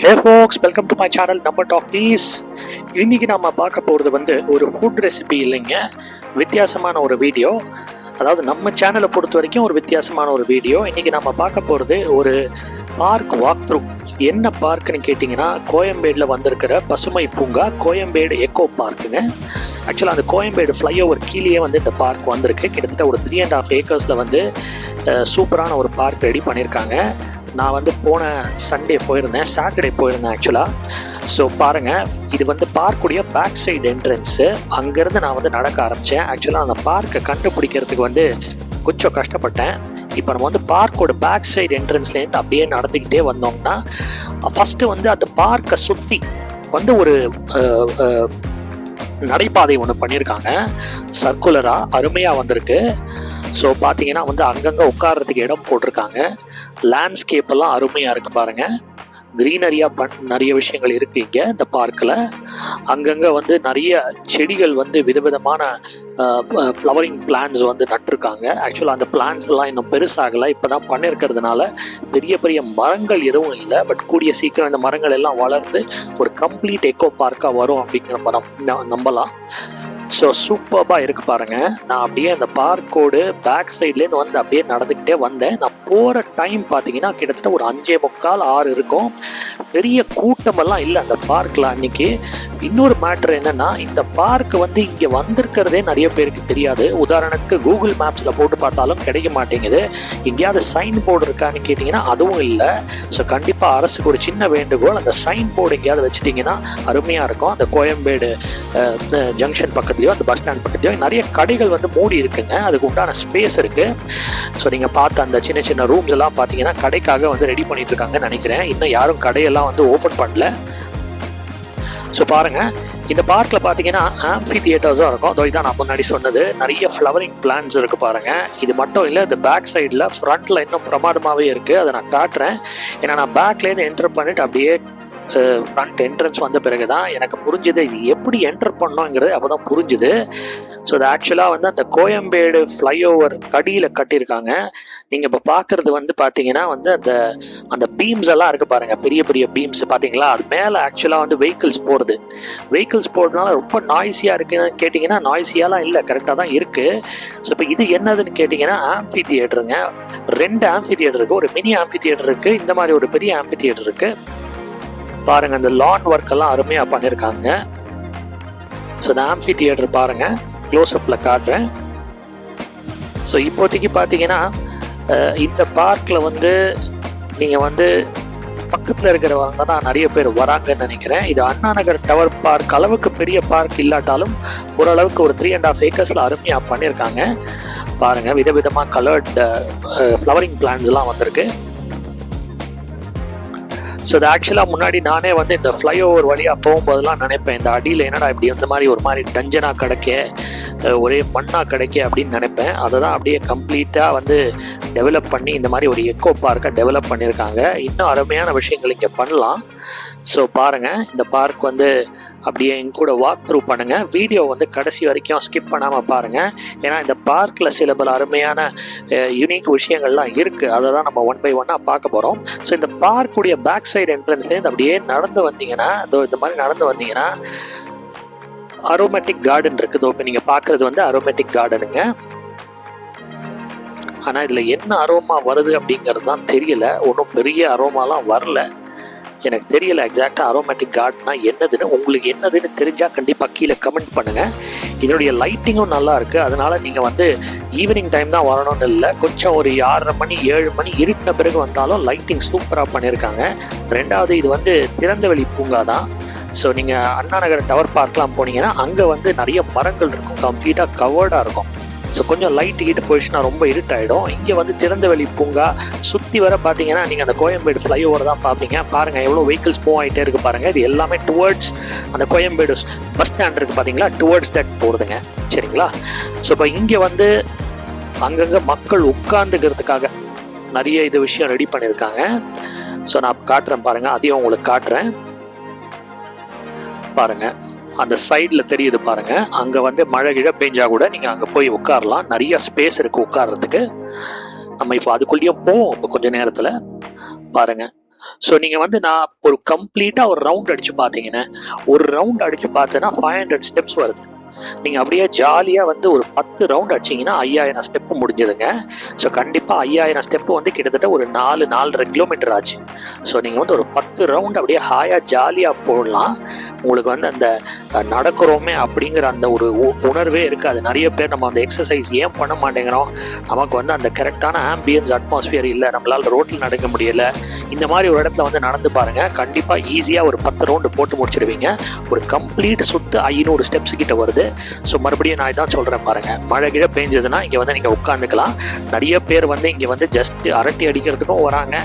Hey folks, welcome to my channel Number Talkies. இன்னைக்கு நாம பார்க்க போறது வந்து ஒரு ஃபுட் ரெசிபி இல்லைங்க, வித்தியாசமான ஒரு வீடியோ. அதாவது நம்ம சேனலை பொறுத்த வரைக்கும் ஒரு வித்தியாசமான ஒரு வீடியோ. இன்னைக்கு நம்ம பார்க்க போறது ஒரு பார்க் வாக் த்ரூ. என்ன பார்க்குன்னு கேட்டிங்கன்னா, கோயம்பேடில் வந்திருக்கிற பசுமை பூங்கா, கோயம்பேடு எக்கோ பார்க்குங்க. ஆக்சுவலாக அந்த கோயம்பேடு ஃப்ளைஓவர் கீழே வந்து இந்த பார்க் வந்திருக்கு. கிட்டத்தட்ட ஒரு 3.5 ஏக்கர்ஸில் வந்து சூப்பரான ஒரு பார்க் ரெடி பண்ணியிருக்காங்க. நான் வந்து போன சண்டே போயிருந்தேன், சாட்டர்டே போயிருந்தேன் ஆக்சுவலாக. ஸோ பாருங்கள், இது வந்து பார்க்குடைய பேக் சைடு என்ட்ரன்ஸு. அங்கேருந்து நான் வந்து நடக்க ஆரம்பித்தேன். ஆக்சுவலாக அந்த பார்க்கை கண்டுபிடிக்கிறதுக்கு வந்து கொஞ்சம் கஷ்டப்பட்டேன். இப்போ நம்ம வந்து பார்க்கோட பேக் சைடு என்ட்ரன்ஸ்லேருந்து அப்படியே நடந்துக்கிட்டே வந்தோம்னா, ஃபஸ்ட்டு வந்து அந்த பார்க்கை சுற்றி வந்து ஒரு நடைபாதை ஒன்று பண்ணியிருக்காங்க, சர்க்குலராக அருமையாக வந்திருக்கு. ஸோ பார்த்தீங்கன்னா வந்து அங்கங்கே உட்கார்றதுக்கு இடம் போட்டிருக்காங்க. லேண்ட்ஸ்கேப் எல்லாம் அருமையாக இருக்குது பாருங்கள். க்ரீனரியாக நிறைய விஷயங்கள் இருக்குது இங்கே இந்த பார்க்கில். அங்கங்கே வந்து நிறைய செடிகள் வந்து விதவிதமான ஃப்ளவரிங் பிளான்ஸ் வந்து நட்டிருக்காங்க. ஆக்சுவலாக அந்த பிளான்ஸ் எல்லாம் இன்னும் பெருசாகலை, இப்போ தான் பண்ணியிருக்கிறதுனால பெரிய பெரிய மரங்கள் எதுவும் இல்லை. பட் கூடிய சீக்கிரம் இந்த மரங்கள் எல்லாம் வளர்ந்து ஒரு கம்ப்ளீட் எக்கோ பார்க்காக வரும் அப்படிங்கிற நம்பலாம். ஸோ சூப்பராக இருக்குது பாருங்கள். நான் அப்படியே அந்த பார்க்கோடு பேக் சைட்லேருந்து வந்து அப்படியே நடந்துக்கிட்டே வந்தேன். நான் போகிற டைம் பார்த்தீங்கன்னா கிட்டத்தட்ட ஒரு 5:45, 6 இருக்கும். பெரிய கூட்டமெல்லாம் இல்லை அந்த பார்க்கில் அன்றைக்கி. இன்னொரு மேட்ரு என்னென்னா, இந்த பார்க் வந்து இங்கே வந்திருக்கிறதே நிறைய பேருக்கு தெரியாது. உதாரணத்துக்கு கூகுள் மேப்ஸில் போட்டு பார்த்தாலும் கிடைக்க மாட்டேங்குது. எங்கேயாவது சைன் போர்டு இருக்கான்னு கேட்டிங்கன்னா அதுவும் இல்லை. ஸோ கண்டிப்பாக அரசுக்கு ஒரு சின்ன வேண்டுகோள், அந்த சைன் போர்டு எங்கேயாவது வச்சுட்டிங்கன்னா அருமையாக இருக்கும். அந்த கோயம்பேடு ஜங்ஷன் பக்கத்துலையோ அந்த பஸ் ஸ்டாண்ட் பக்கத்துலையோ நிறைய கடைகள் வந்து மூடி இருக்குங்க. அதுக்கு உண்டான ஸ்பேஸ் இருக்கு. ஸோ நீங்கள் பார்த்த அந்த சின்ன சின்ன ரூம்ஸ் எல்லாம் பார்த்தீங்கன்னா கடைக்காக வந்து ரெடி பண்ணிட்டு இருக்காங்கன்னு நினைக்கிறேன். இன்னும் யாரும் கடையெல்லாம் வந்து ஓப்பன் பண்ணல. ஸோ பாருங்க, இந்த பார்க்கில் பார்த்தீங்கன்னா ஆம்பி தியேட்டர்ஸும் இருக்கும். அதோ இதான் நான் முன்னாடி சொன்னது, நிறைய ஃப்ளவரிங் பிளான்ஸ் இருக்கு பாருங்க. இது மட்டும் இல்லை, இந்த பேக் சைடில் ஃப்ரண்ட்ல இன்னும் பிரமாதமாகவே இருக்கு. அதை நான் காட்டுறேன். ஏன்னா நான் பேக்லேருந்து என்டர் பண்ணிட்டு அப்படியே ஃப்ரண்ட் என்ட்ரன்ஸ் வந்த பிறகு தான் எனக்கு புரிஞ்சுது இது எப்படி என்டர் பண்ணோங்கிறது. அப்போ தான் புரிஞ்சுது. ஸோ அது ஆக்சுவலாக வந்து அந்த கோயம்பேடு ஃப்ளைஓவர் கடியில் கட்டியிருக்காங்க. நீங்கள் இப்போ பார்க்குறது வந்து பார்த்தீங்கன்னா வந்து அந்த பீம்ஸ் எல்லாம் இருக்குது பாருங்கள், பெரிய பெரிய பீம்ஸ் பார்த்தீங்களா. அது மேலே ஆக்சுவலாக வந்து வெஹிக்கிள்ஸ் போகிறது. வெஹிக்கிள்ஸ் போகிறதுனால ரொம்ப நாய்ஸியாக இருக்குன்னு கேட்டிங்கன்னா நாய்ஸியாலாம் இல்லை, கரெக்டாக தான் இருக்குது. ஸோ இப்போ இது என்னதுன்னு கேட்டிங்கன்னா ஆம்பி தியேட்டருங்க. 2 ஆம்பி தியேட்டர் இருக்குது. ஒரு மினி ஆம்பி தியேட்டர் இருக்குது, இந்த மாதிரி ஒரு பெரிய ஆம்பி தியேட்டர் இருக்குது. பாருங்க, அந்த லான் ஒர்க் எல்லாம் அருமையா பண்ணிருக்காங்க. ஸோ இந்த ஆம்பி தியேட்டர் பாருங்க, க்ளோஸ் அப்ல காட்டுறேன். ஸோ இப்போதைக்கு பார்த்தீங்கன்னா இந்த பார்க்ல வந்து நீங்க வந்து பக்கத்தில் இருக்கிறவங்க தான் நிறைய பேர் வராங்கன்னு நினைக்கிறேன். இது அண்ணா நகர் டவர் பார்க் அளவுக்கு பெரிய பார்க் இல்லாட்டாலும் ஓரளவுக்கு ஒரு 3.5 ஏக்கர்ஸ்ல அருமையா பண்ணியிருக்காங்க பாருங்க. விதவிதமா கலர்ட் ஃப்ளவரிங் பிளான்ஸ் எல்லாம் வந்திருக்கு. ஸோ அது ஆக்சுவலாக முன்னாடி நானே வந்து இந்த ஃப்ளைஓவர் வழியாக போகும்போதெல்லாம் நினைப்பேன், இந்த அடியில் என்னடா இப்படி இந்த மாதிரி ஒரு மாதிரி டஞ்சனாக கிடைக்க, ஒரே மண்ணாக கிடைக்க அப்படின்னு நினைப்பேன். அதை தான் அப்படியே கம்ப்ளீட்டாக வந்து டெவலப் பண்ணி இந்த மாதிரி ஒரு எக்கோ பார்க்கை டெவலப் பண்ணியிருக்காங்க. இன்னும் அருமையான விஷயங்கள் இங்கே பண்ணலாம். ஸோ பாருங்கள், இந்த பார்க் வந்து அப்படியே எங்க கூட வாக் த்ரூ பண்ணுங்கள். வீடியோ வந்து கடைசி வரைக்கும் ஸ்கிப் பண்ணாமல் பாருங்கள். ஏன்னா இந்த பார்க்கில் சில பல அருமையான யூனிக் விஷயங்கள்லாம் இருக்குது. அதை தான் நம்ம 1 by 1 பார்க்க போகிறோம். ஸோ இந்த பார்க்குடைய பேக் சைடு என்ட்ரன்ஸ்லேருந்து அப்படியே நடந்து வந்தீங்கன்னா, இந்த மாதிரி நடந்து வந்தீங்கன்னா அரோமேட்டிக் கார்டன் இருக்குது. இப்போ நீங்கள் பார்க்குறது வந்து அரோமேட்டிக் கார்டனுங்க. ஆனால் இதில் என்ன அரோமா வருது அப்படிங்கிறது தான் தெரியல. ஒன்றும் பெரிய அரோமாலாம் வரல, எனக்கு தெரியல எக்ஸாக்டாக அரோமேட்டிக் கார்டனா என்னதுன்னு. உங்களுக்கு என்னதுன்னு தெரிஞ்சால் கண்டிப்பாக கீழே கமெண்ட் பண்ணுங்கள். இதனுடைய லைட்டிங்கும் நல்லா இருக்குது. அதனால நீங்கள் வந்து ஈவினிங் டைம் தான் வரணும்னு இல்லை, கொஞ்சம் ஒரு 6:30 மணி 7 மணி இருட்டின பிறகு வந்தாலும் லைட்டிங் சூப்பராக பண்ணியிருக்காங்க. 2வது, இது வந்து திறந்தவெளி பூங்கா தான். ஸோ நீங்கள் அண்ணா நகர் டவர் பார்க்லாம் போனீங்கன்னா அங்கே வந்து நிறைய மரங்கள் இருக்கும், கம்ப்ளீட்டாக கவர்டாக இருக்கும். ஸோ கொஞ்சம் லைட் கிட்ட போயிடுச்சுன்னா ரொம்ப இருட்டாயிடும். இங்கே வந்து திறந்தவெளி பூங்கா சுற்றி வர பார்த்தீங்கன்னா நீங்கள் அந்த கோயம்பேடு ஃப்ளைஓவர் தான் பார்ப்பீங்க. பாருங்கள் எவ்வளோ வெஹிக்கிள்ஸ் மூவ் ஆகிட்டே இருக்குது பாருங்கள். இது எல்லாமே டுவர்ட்ஸ் அந்த கோயம்பேடு பஸ் ஸ்டாண்ட் இருக்குது பார்த்தீங்களா, டுவர்ட்ஸ் தட் போகிறதுங்க. சரிங்களா. ஸோ இப்போ இங்கே வந்து அங்கங்கே மக்கள் உட்கார்ந்துக்கிறதுக்காக நிறைய இது விஷயம் ரெடி பண்ணியிருக்காங்க. ஸோ நான் காட்டுறேன் பாருங்கள், அதையும் உங்களுக்கு காட்டுறேன் பாருங்கள். அந்த சைடில் தெரியுது பாருங்க, அங்கே வந்து மழை கிழ பெஞ்சா கூட நீங்கள் அங்கே போய் உட்காரலாம். நிறைய ஸ்பேஸ் இருக்குது உட்கார்றதுக்கு. நம்ம இப்போ அதுக்குள்ளேயே போவோம் இப்போ கொஞ்ச நேரத்தில் பாருங்க. ஸோ நீங்கள் வந்து நான் ஒரு கம்ப்ளீட்டாக ஒரு ரவுண்ட் அடித்து பார்த்தீங்கன்னா, ஒரு ரவுண்ட் அடித்து பார்த்தேன்னா 500 ஸ்டெப்ஸ் வருது. நீங்கள் அப்படியே ஜாலியாக வந்து ஒரு 10 ரவுண்ட் அடிச்சிங்கன்னா 5000 ஸ்டெப்பு முடிஞ்சதுங்க. ஸோ கண்டிப்பாக 5000 ஸ்டெப்பு வந்து கிட்டத்தட்ட ஒரு 4-4.5 கிலோமீட்டர் ஆச்சு. ஸோ நீங்கள் வந்து ஒரு 10 ரவுண்ட் அப்படியே ஹாயாக ஜாலியாக போடலாம். உங்களுக்கு வந்து அந்த நடக்கிறோமே அப்படிங்கிற அந்த ஒரு உணர்வே இருக்காது. நிறைய பேர் நம்ம அந்த எக்ஸசைஸ் ஏன் பண்ண மாட்டேங்கிறோம், நமக்கு வந்து அந்த கரெக்டான ஆம்பியன்ஸ் அட்மாஸ்பியர் இல்லை, நம்மளால் ரோட்டில் நடக்க முடியலை. இந்த மாதிரி ஒரு இடத்துல வந்து நடந்து பாருங்கள், கண்டிப்பாக ஈஸியாக ஒரு 10 ரவுண்டு போட்டு முடிச்சிடுவீங்க. ஒரு கம்ப்ளீட் சுற்று 500 ஸ்டெப்ஸ் கிட்ட வருது. ஸோ மறுபடியும் நான் இதான் சொல்கிறேன் பாருங்க, மழை கீழே பெஞ்சதுன்னா இங்கே வந்து நீங்கள் உட்காந்துக்கலாம். நிறைய பேர் வந்து இங்கே வந்து ஜஸ்ட் அரட்டி அடிக்கிறதுக்கும் வராங்க.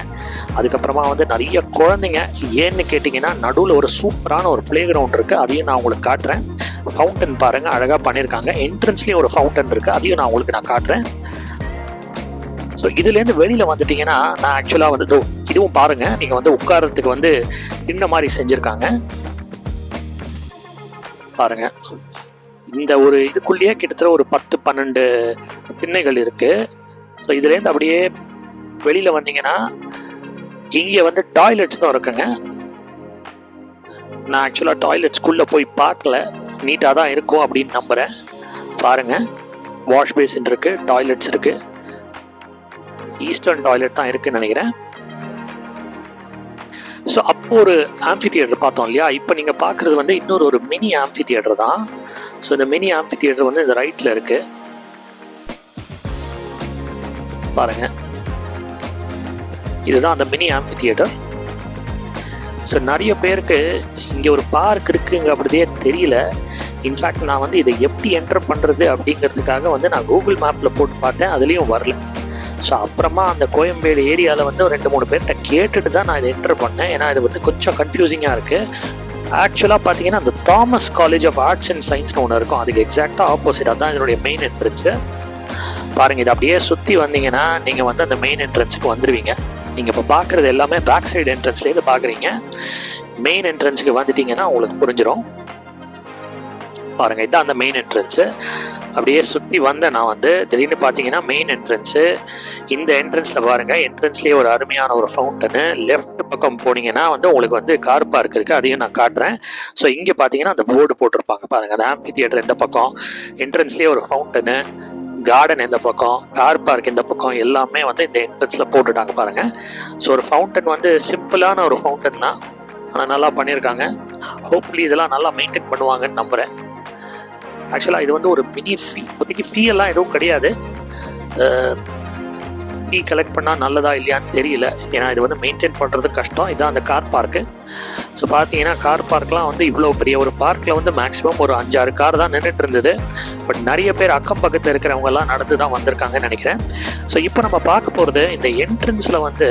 அதுக்கப்புறமா வந்து நிறைய குழந்தைங்க, ஏன்னு கேட்டிங்கன்னா நடுவில் ஒரு சூப்பரான ஒரு பிளே கிரவுண்ட் இருக்குது, அதையும் நான் உங்களுக்கு காட்டுறேன். ஃபவுண்டன் பாருங்கள், அழகாக பண்ணியிருக்காங்க. என்ட்ரன்ஸ்லேயும் ஒரு ஃபவுண்டன் இருக்குது, அதையும் நான் உங்களுக்கு நான் காட்டுறேன். ஸோ இதுலேருந்து வெளியில் வந்துட்டிங்கன்னா, நான் ஆக்சுவலாக வந்து இதுவும் பாருங்கள், நீங்கள் வந்து உட்காரத்துக்கு வந்து இந்த மாதிரி செஞ்சுருக்காங்க பாருங்கள். இந்த ஒரு இதுக்குள்ளேயே கிட்டத்தட்ட ஒரு 10-12 திண்ணைகள் இருக்கு. ஸோ இதுலேருந்து அப்படியே வெளியில் வந்தீங்கன்னா இங்கே வந்து டாய்லெட்ஸ்க்கும் இருக்குங்க. நான் ஆக்சுவலாக டாய்லெட்ஸ்குள்ளே போய் பார்க்கல, நீட்டாக தான் இருக்கும் அப்படின்னு நம்புகிறேன். பாருங்கள், வாஷ் பேசின் இருக்குது, டாய்லெட்ஸ் இருக்குது. ஈஸ்டர்ன் டாய்லெட் தான் இருக்குன்னு நினைக்கிறேன். ஸோ அப்போ ஒரு ஆம்பி தியேட்டர் பார்த்தோம் இல்லையா, இப்போ நீங்கள் பார்க்குறது வந்து இன்னொரு ஒரு மினி ஆம்பி தியேட்டர் தான். ஸோ இந்த மினி ஆம்பி தியேட்டர் வந்து இந்த ரைட்டில் இருக்கு பாருங்க, இதுதான் அந்த மினி ஆம்பி தியேட்டர். ஸோ நிறைய பேருக்கு இங்கே ஒரு பார்க் இருக்குங்க அப்படியே தெரியல. இன்ஃபேக்ட் நான் வந்து இதை எப்படி என்டர் பண்ணுறது அப்படிங்கிறதுக்காக வந்து நான் கூகுள் மேப்பில் போட்டு பார்த்தேன், அதுலேயும் வரல. ஸோ அப்புறமா அந்த கோயம்பேடு ஏரியாவில் வந்து 2-3 பேர்கிட்ட கேட்டுட்டு தான் நான் இதை என்டர் பண்ணேன். ஏன்னா இது வந்து கொஞ்சம் கன்ஃபியூசிங்காக இருக்குது. ஆக்சுவலாக பார்த்தீங்கன்னா அந்த Thomas college of arts and சயின்ஸ்னு ஒன்று இருக்கும், அதுக்கு எக்ஸாக்டாக ஆப்போசிட். அதுதான் இதனுடைய மெயின் என்ட்ரன்ஸு. பாருங்கள், இதை அப்படியே சுற்றி வந்தீங்கன்னா நீங்கள் வந்து அந்த மெயின் என்ட்ரன்ஸுக்கு வந்துடுவீங்க. நீங்கள் இப்போ பார்க்குறது எல்லாமே பேக் சைடு என்ட்ரன்ஸ்லேருந்து பார்க்குறீங்க. மெயின் என்ட்ரன்ஸுக்கு வந்துட்டிங்கன்னா உங்களுக்கு புரிஞ்சிடும். பாருங்கள், இதுதான் அந்த மெயின் என்ட்ரன்ஸு. அப்படியே சுற்றி வந்தேன் நான் வந்து, திடீர்னு பார்த்தீங்கன்னா மெயின் என்ட்ரன்ஸு. இந்த என்ட்ரன்ஸில் பாருங்கள், என்ட்ரன்ஸ்லேயே ஒரு அருமையான ஒரு ஃபவுண்டனு. லெஃப்ட் பக்கம் போனீங்கன்னா வந்து உங்களுக்கு வந்து கார் பார்க் இருக்குது, அதையும் நான் காட்டுறேன். ஸோ இங்கே பார்த்தீங்கன்னா அந்த போர்டு போட்டிருப்பாங்க பாருங்கள், அந்த ஆம்பி தியேட்டர் இந்த பக்கம், என்ட்ரன்ஸ்லேயே ஒரு ஃபவுண்டனு, கார்டன் இந்த பக்கம், கார் பார்க் இந்த பக்கம், எல்லாமே வந்து இந்த என்ட்ரன்ஸில் போட்டுட்டாங்க பாருங்கள். ஸோ ஒரு ஃபவுண்டன் வந்து சிம்பிளான ஒரு ஃபவுண்டன் தான், ஆனால் நல்லா பண்ணியிருக்காங்க. ஹோப்ஃபுல்லி இதெல்லாம் நல்லா மெயின்டைன் பண்ணுவாங்கன்னு நம்புகிறேன். ஆக்சுவலாக இது வந்து ஒரு மினி ஃபீ, இப்போதைக்கு ஃபீ எல்லாம் எதுவும் கிடையாது. ஃபீ கலெக்ட் பண்ணால் நல்லதா இல்லையான்னு தெரியல, ஏன்னா இது வந்து மெயின்டைன் பண்ணுறது கஷ்டம். இதுதான் அந்த கார் பார்க்கு. ஸோ பார்த்தீங்கன்னா கார் பார்க்லாம் வந்து இவ்வளோ பெரிய ஒரு பார்க்கில் வந்து மேக்ஸிமம் ஒரு 5-6 கார் தான் நின்றுட்டு இருந்தது. பட் நிறைய பேர் அக்கம் பக்கத்தில் இருக்கிறவங்கெல்லாம் நடந்து தான் வந்திருக்காங்கன்னு நினைக்கிறேன். ஸோ இப்போ நம்ம பார்க்க போகிறது இந்த என்ட்ரன்ஸில் வந்து,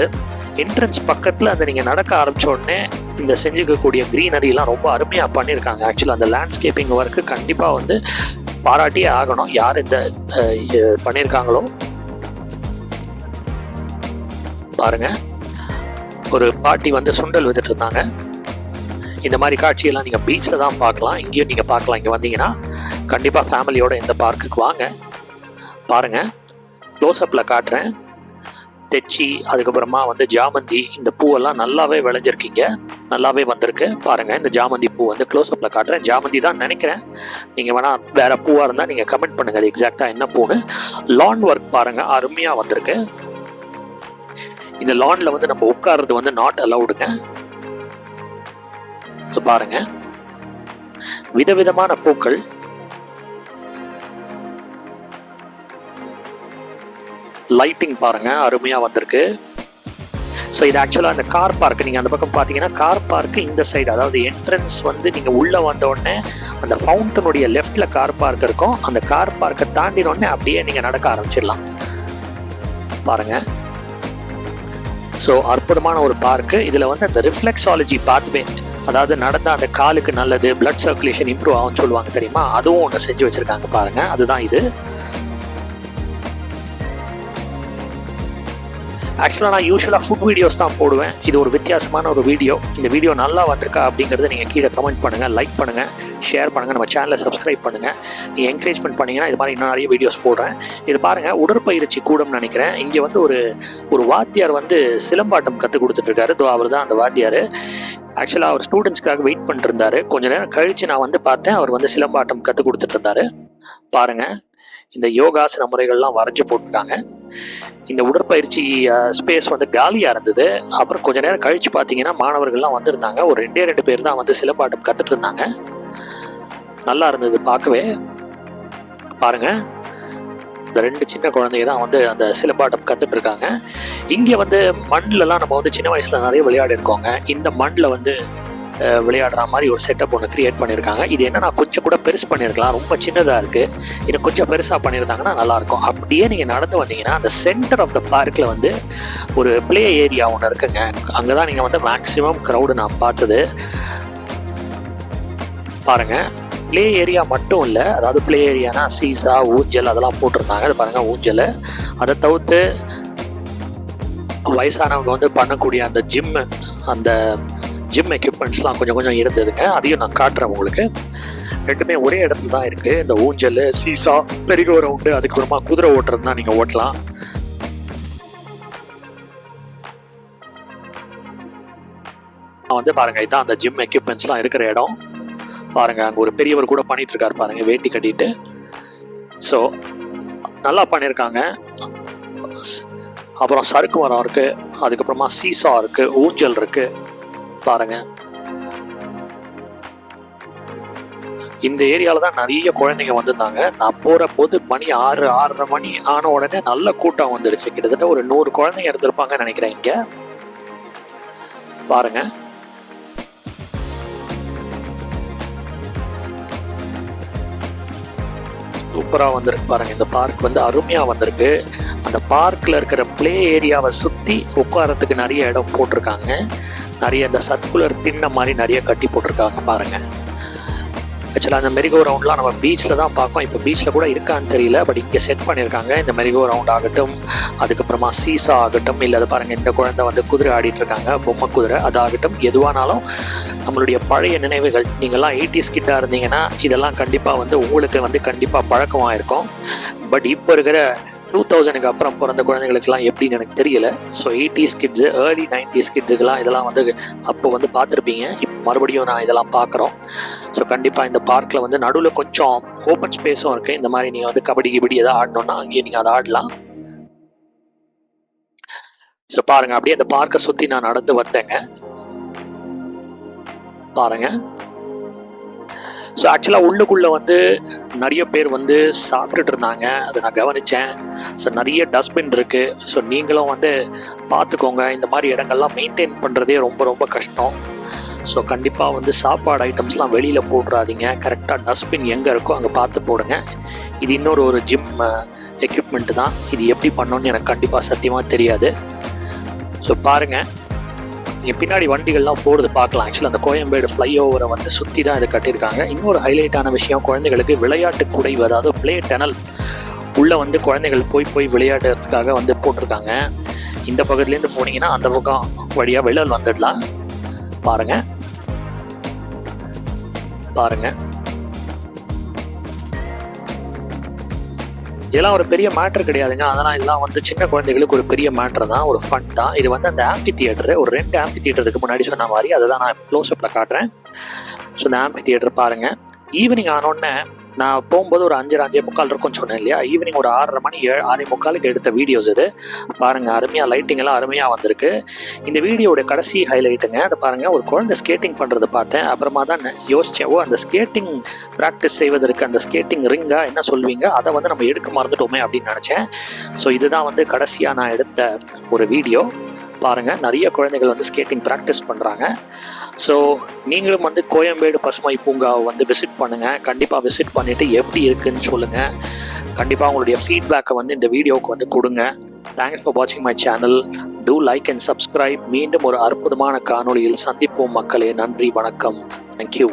என்ட்ரன்ஸ் பக்கத்தில் அந்த நீங்கள் நடக்க ஆரம்பித்த உடனே இந்த செஞ்சுக்கக்கூடிய க்ரீனரிலாம் ரொம்ப அருமையாக பண்ணியிருக்காங்க. ஆக்சுவலாக அந்த லேண்ட்ஸ்கேப்பிங் ஒர்க்கு கண்டிப்பாக வந்து பாராட்டியே ஆகணும், யார் இந்த பண்ணியிருக்காங்களோ. பாருங்க, ஒரு பாட்டி வந்து சுண்டல் வித்துட்டு இருந்தாங்க. இந்த மாதிரி காட்சியெல்லாம் நீங்கள் பீச்சில் தான் பார்க்கலாம், இங்கேயும் நீங்கள் பார்க்கலாம். இங்கே வந்தீங்கன்னா கண்டிப்பாக ஃபேமிலியோட இந்த பார்க்குக்கு வாங்க. பாருங்கள், க்ளோஸ்அப்பில் காட்டுறேன். தெச்சி, அதுக்கப்புறமா வந்து ஜாமந்தி, இந்த பூவெல்லாம் நல்லாவே விளைஞ்சிருக்கீங்க, நல்லாவே வந்திருக்கு. பாருங்கள், இந்த ஜாமந்தி பூ வந்து க்ளோஸ்அப்பில் காட்டுறேன். ஜாமந்தி தான் நினைக்கிறேன், நீங்கள் வேணால் வேறு பூவாக இருந்தால் நீங்கள் கமெண்ட் பண்ணுங்கள் அது எக்ஸாக்டாக என்ன பூன்னு. லான் ஒர்க் பாருங்கள், அருமையாக வந்திருக்கு. இந்த லான்ல வந்து நம்ம உட்கார்றது வந்து நாட் அலவுடுங்க. ஸோ பாருங்க, விதவிதமான பூக்கள். லைட்டிங் பாருங்க, அருமையா வந்திருக்கு. ஸோ இது ஆக்சுவலாக அந்த கார் பார்க், நீங்கள் அந்த பக்கம் பார்த்தீங்கன்னா கார் பார்க்கு இந்த சைடு, அதாவது என்ட்ரன்ஸ் வந்து நீங்கள் உள்ளே வந்த உடனே அந்த ஃபவுண்டனுடைய லெஃப்டில் கார் பார்க் இருக்கும். அந்த கார் பார்க்கை தாண்டின உடனே அப்படியே நீங்கள் நடக்க ஆரம்பிச்சிடலாம். பாருங்க, ஸோ அற்புதமான ஒரு பார்க்கு. இதில் வந்து அந்த ரிஃப்ளெக்ஸாலஜி பாத்வே, அதாவது நடந்த அந்த காலுக்கு நல்லது, பிளட் சர்க்குலேஷன் இம்ப்ரூவ் ஆகும்னு சொல்லுவாங்க தெரியுமா, அதுவும் ஒன்று செஞ்சு வச்சுருக்காங்க பாருங்கள். அதுதான் இது. ஆக்சுவலாக நான் யூஸ்வலாக ஃபுட் வீடியோஸ் தான் போடுவேன். இது ஒரு வித்தியாசமான ஒரு வீடியோ. இந்த வீடியோ நல்லா வந்திருக்கா அப்படிங்கிறத நீங்கள் கீழே கமெண்ட் பண்ணுங்கள், லைக் பண்ணுங்கள், ஷேர் பண்ணுங்கள், நம்ம சேனலை சப்ஸ்கிரைப் பண்ணுங்கள். நீங்கள் என்கரேஜ்மெண்ட் பண்ணிங்கன்னா இது மாதிரி இன்னும் நிறைய வீடியோஸ் போடுறேன். இது பாருங்கள், உடற்பயிற்சி கூடம்னு நினைக்கிறேன். இங்கே வந்து ஒரு வாத்தியார் வந்து சிலம்பாட்டம் கற்றுக் கொடுத்துட்ருக்காரு. அவர் தான் அந்த வாத்தியார். ஆக்சுவலாக அவர் ஸ்டூடெண்ட்ஸ்க்காக வெயிட் பண்ணிட்டு இருந்தார். கொஞ்சம் நேரம் கழித்து நான் வந்து பார்த்தேன், அவர் வந்து சிலம்பாட்டம் கற்றுக் கொடுத்துட்டு இருந்தாரு. பாருங்கள், இந்த யோகாசன முறைகள்லாம் வரைஞ்சு போட்டுட்டாங்க. இந்த உடற்பயிற்சி ஸ்பேஸ் வந்து காலியாக இருந்தது. அப்புறம் கொஞ்ச நேரம் கழித்து பார்த்தீங்கன்னா மாணவர்கள்லாம் வந்திருந்தாங்க. ஒரு 2 பேர் தான் வந்து சிலம்பாட்டம் கற்றுட்டு இருந்தாங்க. நல்லா இருந்தது பார்க்கவே. பாருங்க, இந்த 2 சின்ன குழந்தைங்க தான் வந்து அந்த சிலம்பாட்டம் கற்றுட்டு இருக்காங்க. இங்கே வந்து மண்ணிலலாம் நம்ம வந்து சின்ன வயசில் நிறைய விளையாடி இருக்கோங்க. இந்த மண்ணில் வந்து விளையாடுற மாதிரி ஒரு செட்டப் ஒன்று கிரியேட் பண்ணியிருக்காங்க. இது என்ன, நான் கொஞ்சம் கூட பெருசு பண்ணியிருக்கலாம், ரொம்ப சின்னதாக இருக்குது, இது கொஞ்சம் பெருசாக பண்ணியிருந்தாங்கன்னா நல்லாயிருக்கும். அப்படியே நீங்கள் நடந்து வந்தீங்கன்னா அந்த சென்டர் ஆஃப் த பார்க்கில் வந்து ஒரு ப்ளே ஏரியா ஒன்று இருக்குங்க. அங்கே தான் நீங்கள் வந்து மேக்ஸிமம் க்ரௌடு நான் பார்த்தது. பாருங்கள், ப்ளே ஏரியா மட்டும் இல்லை, அதாவது ப்ளே ஏரியானா சீசா, ஊஞ்சல் அதெல்லாம் போட்டிருந்தாங்க. அது பாருங்கள், ஊஞ்சல். அதை தவிர்த்து வயசானவங்க வந்து பண்ணக்கூடிய அந்த ஜிம் எக்யூப்மெண்ட்ஸ்லாம் கொஞ்சம் இருந்ததுங்க. அதையும் நான் காட்டுறேன் உங்களுக்கு. 2மே ஒரே இடத்துல தான் இருக்குது. இந்த ஊஞ்சல், சீசா, பெரிகோ ரவுண்டு, அதுக்கப்புறமா குதிரை ஓட்டுறது தான் நீங்கள் ஓட்டலாம். வந்து பாருங்க, இதுதான் அந்த ஜிம் எக்யூப்மெண்ட்ஸ்லாம் இருக்கிற இடம். பாருங்க, அங்கே ஒரு பெரியவர் கூட பண்ணிட்டு இருக்காரு பாருங்க, வேட்டி கட்டிட்டு. ஸோ நல்லா பண்ணியிருக்காங்க. அப்புறம் சறுக்கு மரம் இருக்கு, அதுக்கப்புறமா சீசா இருக்கு, ஊஞ்சல் இருக்கு. பாருங்க, இந்த ஏரியால தான் நிறைய குழந்தைங்க வந்திருந்தாங்க. நான் போற போது மணி 6:30 மணி ஆன உடனே நல்ல கூட்டம் வந்துடுச்சு. கிட்டத்தட்ட ஒரு 100 குழந்தைங்க இருந்திருப்பாங்கன்னு நினைக்கிறேன். இங்க பாருங்க, சூப்பரா வந்திருக்கு பாருங்க. இந்த பார்க் வந்து அருமையா வந்திருக்கு. அந்த பார்க்ல இருக்கிற பிளே ஏரியாவை சுத்தி உட்காரத்துக்கு நிறைய இடம் போட்டிருக்காங்க. நிறைய இந்த சர்க்குலர் தின்ன மாதிரி நிறைய கட்டி போட்டிருக்காங்க பாருங்க. ஆக்சுவலாக அந்த மெரிகோ ரவுண்ட்லாம் நம்ம பீச்சில் தான் பார்ப்போம். இப்போ பீச்சில் கூட இருக்கான்னு தெரியல, பட் இங்கே செட் பண்ணியிருக்காங்க. இந்த மெரிகோ ரவுண்ட் ஆகட்டும், அதுக்கப்புறமா சீசா ஆகட்டும், இல்லை அது பாருங்கள், இந்த குழந்தை வந்து குதிரை ஆடிட்டு இருக்காங்க, பொம்மை குதிரை, அதாகட்டும். எதுவானாலும் நம்மளுடைய பழைய நினைவுகள். நீங்கள்லாம் 80s கிட்டாக இருந்தீங்கன்னா இதெல்லாம் கண்டிப்பாக வந்து உங்களுக்கு வந்து கண்டிப்பாக பழக்கமாக இருக்கும். பட் இப்போ இருக்கிற 2000க்கு அப்புறம் பிறந்த குழந்தைகளுக்குலாம் எப்படின்னு எனக்கு தெரியல. So 80s kids, early 90s கிட்ஸுக்கெல்லாம் இதெல்லாம் வந்து அப்போ வந்து பார்த்துருப்பீங்க. இப்போ மறுபடியும் நான் இதெல்லாம் பார்க்குறோம். ஸோ கண்டிப்பாக இந்த பார்க்கில் வந்து நடுவில் கொஞ்சம் ஓப்பன் ஸ்பேஸும் இருக்குது. இந்த மாதிரி நீங்கள் வந்து கபடி கிபடி எதாவது ஆடணுன்னா அங்கேயே நீங்கள் அதை ஆடலாம். ஸோ பாருங்கள், அப்படியே அந்த பார்க்கை சுற்றி நான் நடந்து வந்தேங்க. பாருங்கள், ஸோ ஆக்சுவலாக உள்ளுக்குள்ளே வந்து நிறைய பேர் வந்து சாப்பிட்டுட்டு இருந்தாங்க, அதை நான் கவனித்தேன். ஸோ நிறைய டஸ்ட்பின் இருக்குது. ஸோ நீங்களும் வந்து பார்த்துக்கோங்க. இந்த மாதிரி இடங்கள்லாம் மெயின்டைன் பண்ணுறதே ரொம்ப ரொம்ப கஷ்டம். ஸோ கண்டிப்பாக வந்து சாப்பாடு ஐட்டம்ஸ்லாம் வெளியில் போட்டுறாதீங்க. கரெக்டாக டஸ்ட்பின் எங்கே இருக்கோ அங்கே பார்த்து போடுங்க. இது இன்னொரு ஜிம் எக்யூப்மெண்ட்டு தான். இது எப்படி பண்ணணும்னு எனக்கு கண்டிப்பாக சத்தியமாக தெரியாது. ஸோ பாருங்கள், இங்கே பின்னாடி வண்டிகள்லாம் போகிறது பார்க்கலாம். ஆக்சுவலாக அந்த கோயம்பேடு ஃப்ளைஓவரை வந்து சுற்றி தான் இதை கட்டியிருக்காங்க. இன்னொரு ஹைலைட்டான விஷயம், குழந்தைகளுக்கு விளையாட்டு குடைவு, அதாவது பிளே டனல் உள்ளே வந்து குழந்தைகள் போய் விளையாடுறதுக்காக வந்து போட்டிருக்காங்க. இந்த பக்கத்துலேருந்து போனீங்கன்னா அந்த பக்கம் வழியாக வெளியில் வந்துடலாம். பாருங்கள் பாருங்கள், இதெல்லாம் ஒரு பெரிய மேட்ரு கிடையாதுங்க. அதெல்லாம் இதெல்லாம் வந்து சின்ன குழந்தைகளுக்கு ஒரு பெரிய மேட்ரு தான், ஒரு ஃபன் தான். இது வந்து அந்த ஆம்பி தியேட்டரு, ஒரு 2 ஆம்பி தியேட்டருக்கு முன்னாடி சொன்ன மாதிரி அதை தான் நான் க்ளோஸ்அப்பில் காட்டுறேன். ஸோ இந்த ஆம்பி தியேட்டர் பாருங்கள். ஈவினிங் ஆனோடனே நான் போகும்போது ஒரு 5:45 இருக்கும்னு சொன்னேன் இல்லையா, ஈவினிங் ஒரு 6:30 மணி 6:45 எடுத்த வீடியோஸ் இது. பாருங்கள், அருமையாக லைட்டிங் எல்லாம் அருமையாக வந்திருக்கு. இந்த வீடியோட கடைசி ஹைலைட்டுங்க, அதை பாருங்கள். ஒரு குழந்தை ஸ்கேட்டிங் பண்ணுறதை பார்த்தேன். அப்புறமா தான் யோசித்தேன், அந்த ஸ்கேட்டிங் ப்ராக்டிஸ் செய்வதற்கு அந்த ஸ்கேட்டிங் ரிங்கா என்ன சொல்வீங்க, அதை வந்து நம்ம எடுக்க மறந்துட்டோமே அப்படின்னு நினச்சேன். ஸோ இதுதான் வந்து கடைசியாக நான் எடுத்த ஒரு வீடியோ. பாருங்கள், நிறைய குழந்தைகள் வந்து ஸ்கேட்டிங் ப்ராக்டிஸ் பண்ணுறாங்க. ஸோ நீங்களும் வந்து கோயம்பேடு பசுமை பூங்காவை வந்து விசிட் பண்ணுங்கள். கண்டிப்பாக விசிட் பண்ணிவிட்டு எப்படி இருக்குதுன்னு சொல்லுங்கள். கண்டிப்பாக உங்களுடைய ஃபீட்பேக்கை வந்து இந்த வீடியோவுக்கு வந்து கொடுங்க. தேங்க்ஸ் ஃபார் வாட்சிங் my channel. Do like and subscribe. மீண்டும் ஒரு அற்புதமான காணொளியில் சந்திப்போம் மக்களே. நன்றி, வணக்கம். தேங்க்யூ.